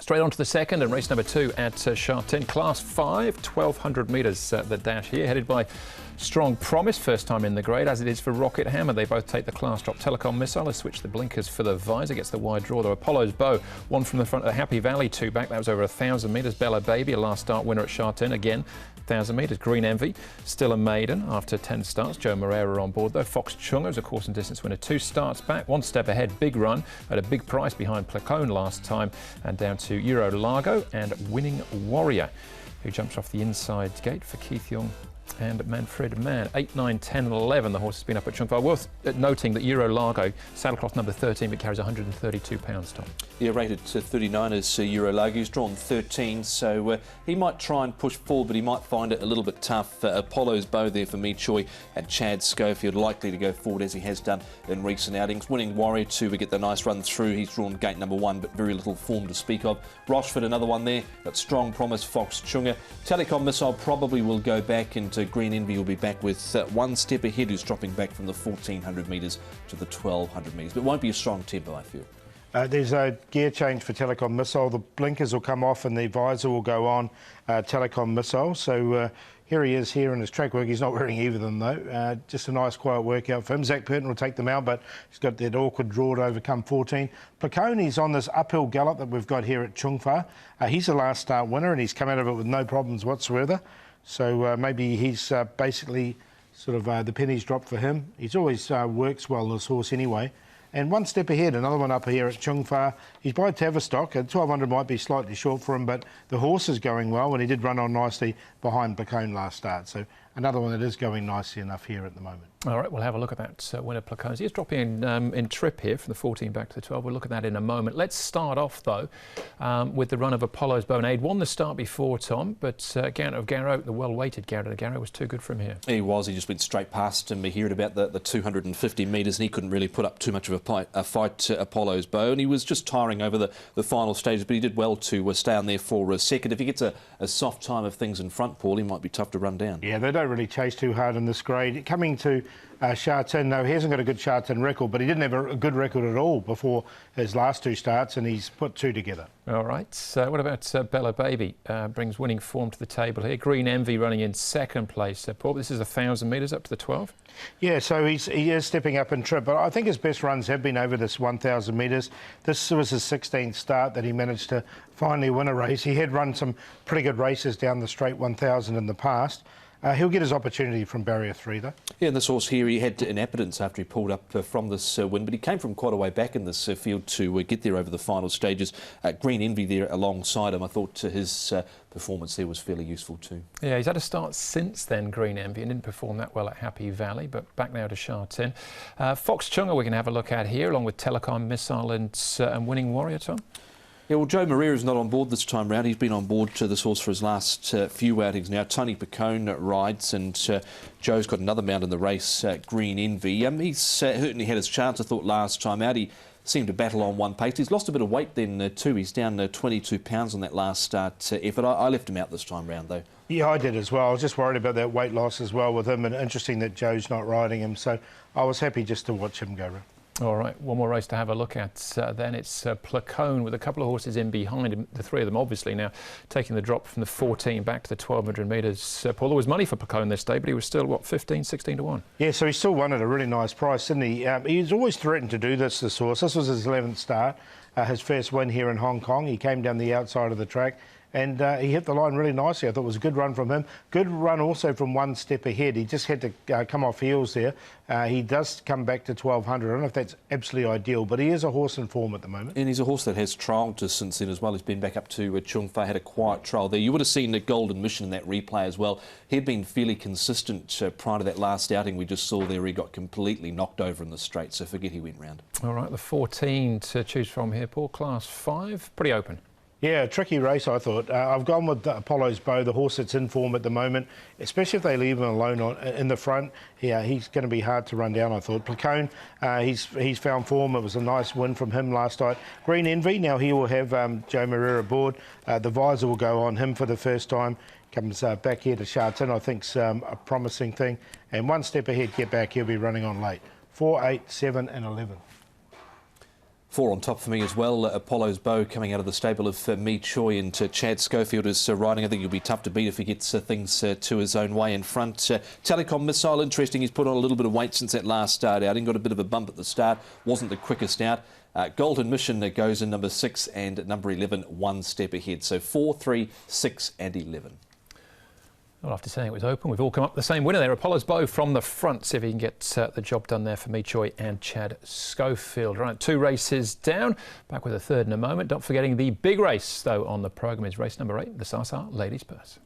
Straight on to the second and race number 2 at Sha Tin. Class 5, 1,200 metres the dash here, headed by Strong Promise, first time in the grade, as it is for Rocket Hammer. They both take the class drop. Telecom Missile has switched the blinkers for the visor, gets the wide draw. Though Apollo's Bow, one from the front of the Happy Valley, 2 back. That was over 1,000 metres. Bella Baby, a last start winner at Sha Tin, again 1,000 metres. Green Envy, still a maiden after 10 starts. Joe Moreira on board though. Fox Chunga is a course and distance winner, 2 starts back, 1 step ahead. Big Run at a big price behind Placone last time, and down to Euro Largo and Winning Warrior, who jumps off the inside gate for Keith Young and Manfred Mann. 8, 9, 10 and 11 the horse has been up at Chungfa. Worth noting that Euro Largo, saddlecloth number 13, but carries 132 pounds, Tom. Yeah, rated to 39 as Euro Largo. He's drawn 13, so he might try and push forward, but he might find it a little bit tough. Apollo's Bow there for Me Choi and Chad Schofield, likely to go forward as he has done in recent outings. Winning Warrior to get the nice run through. He's drawn gate number 1, but very little form to speak of. Rochford, another one there. Got Strong Promise, Fox Chunga. Telecom Missile probably will go back into Green Envy. Will be back with 1 step ahead, who's dropping back from the 1,400 metres to the 1,200 metres. But it won't be a strong tempo, I feel. There's a gear change for Telecom Missile. The blinkers will come off and the visor will go on Telecom Missile. So here he is here in his track work. He's not wearing either of them though. Just a nice quiet workout for him. Zach Purton will take them out, but he's got that awkward draw to overcome 14. Placone's on this uphill gallop that we've got here at Chungfa. He's the last start winner and he's come out of it with no problems whatsoever. So maybe he's basically sort of the pennies dropped for him. He's always works well, this horse anyway. And 1 step ahead, another one up here at Chungfa. He's by Tavistock. 1,200 might be slightly short for him, but the horse is going well, and he did run on nicely behind Placone last start. So another one that is going nicely enough here at the moment. All right, we'll have a look at that winner Placone. He's dropping in trip here from the 14 back to the 12. We'll look at that in a moment. Let's start off, though, with the run of Apollo's Bow. He'd won the start before, Tom, but Garrett of Garrow, the well-weighted Garrett of Garrow, was too good for him here. He was. He just went straight past him. He heard about the 250 metres, and he couldn't really put up too much of a fight to Apollo's Bow, and he was just tiring over the final stages, but he did well to stay on there for a second. If he gets a soft time of things in front, Paul, he might be tough to run down. Yeah, they don't really chase too hard in this grade. Coming to Sha Tin, no, he hasn't got a good Sha Tin record, but he didn't have a good record at all before his last 2 starts, and he's put 2 together. All right, so what about Bella Baby? Brings winning form to the table here. Green Envy running in second place. Paul, this is 1,000 metres up to the 12. Yeah, so he is stepping up in trip, but I think his best runs have been over this 1,000 metres. This was his 16th start that he managed to finally win a race. He had run some pretty good races down the straight 1,000 in the past. He'll get his opportunity from barrier 3, though. Yeah, and this horse here, he had an impotence after he pulled up from this win, but he came from quite a way back in this field to get there over the final stages. Green Envy there alongside him. I thought his performance there was fairly useful too. Yeah, he's had a start since then, Green Envy, and didn't perform that well at Happy Valley, but back now to Sha Tin. Fox Chunga we can have a look at here, along with Telecom Missile and Winning Warrior, Tom. Yeah, well, Joe Moreira's not on board this time round. He's been on board to this horse for his last few outings now. Tony Placone rides, and Joe's got another mount in the race, Green Envy. He's certainly had his chance, I thought, last time out. He seemed to battle on one pace. He's lost a bit of weight then too. He's down 22 pounds on that last start effort. I left him out this time round, though. Yeah, I did as well. I was just worried about that weight loss as well with him, and interesting that Joe's not riding him. So I was happy just to watch him go round. All right, one more race to have a look at. Then it's Placone with a couple of horses in behind him. The 3 of them obviously now taking the drop from the 14 back to the 1,200 metres. Paul, there was money for Placone this day, but he was still, what, 15, 16 to 1? Yeah, so he still won at a really nice price, didn't he? He's always threatened to do this horse. This was his 11th start, his first win here in Hong Kong. He came down the outside of the track, and he hit the line really nicely. I thought it was a good run from him. Good run also from 1 step ahead. He just had to come off heels there. He does come back to 1,200. I don't know if that's absolutely ideal, but he is a horse in form at the moment. And he's a horse that has trialled just since then as well. He's been back up to Chungfa, had a quiet trial there. You would have seen the Golden Mission in that replay as well. He'd been fairly consistent prior to that last outing we just saw there. He got completely knocked over in the straight, so forget he went round. All right, the 14 to choose from here, Paul. Class 5, pretty open. Yeah, tricky race, I thought. I've gone with Apollo's Bow, the horse that's in form at the moment, especially if they leave him alone in the front. Yeah, he's going to be hard to run down, I thought. Placone, he's found form. It was a nice win from him last night. Green Envy, now he will have Joe Moreira aboard. The visor will go on him for the first time. Comes back here to Sha Tin, I think's a promising thing. And 1 step ahead, get back, he'll be running on late. 4, 8, 7 and 11. 4 on top for me as well. Apollo's Bow coming out of the stable of Me Choi, and Chad Schofield is riding. I think he'll be tough to beat if he gets things to his own way in front. Telecom Missile, interesting. He's put on a little bit of weight since that last start out. He got a bit of a bump at the start. Wasn't the quickest out. Golden Mission goes in number 6 and number 11 one step ahead. So 4, 3, 6 and 11. Well, after saying it was open, we've all come up with the same winner there. Apollo's Bow from the front. See if he can get the job done there for Me Choi and Chad Schofield. Right, 2 races down. Back with a third in a moment. Not forgetting the big race, though, on the programme is race number 8, the Sasa Ladies Purse.